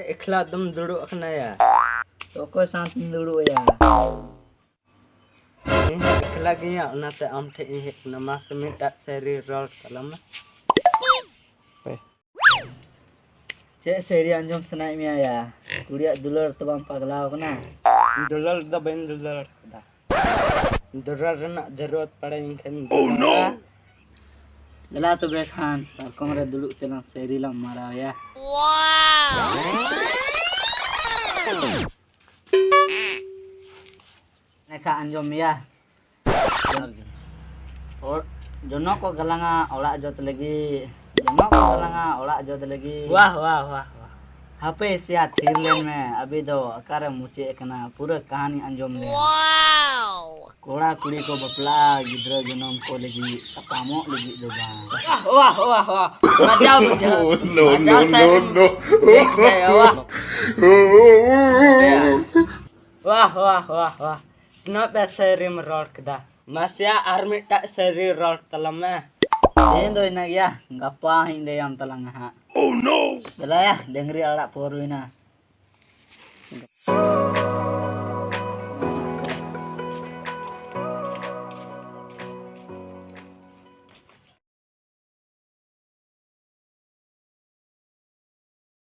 Ikhlas dum duduk kena ya. Toko saat dulu ya. Ini ikhlas gini ya. Nanti amte ini nama seminta seri roll dalam. Cek seri anjom senai mia ya. Kuliah dulur tu bang paglau kena. Dolar dah ben dolar. Dolar nak जरूरत पड़े इनके oh Jala tu berkan. Kamera dulu tenang seri lah marah ya. Neka anjom ya. Or jono ko galanga ola jot lagi. Jono ko galanga ola jot lagi. वाह वाह वाह वाह हापे सिया थीरलेन में अभी तो अकारे मुचे कना पूरा कहानी अंजोम ले कोड़ा कुड़ी को बपला गिद्रो जनम को लगी तपामो लगी दो वाह वाह वाह वाह मजा मजा No, no, no, no. देख गए वाह वाह वाह वाह वाह नो पैसे रिम रोड कदा masya army tak seri roll dalam Ini do ina ya ngapa hinde yam talang ha. Oh no. Bela ya dengri alak poru ina.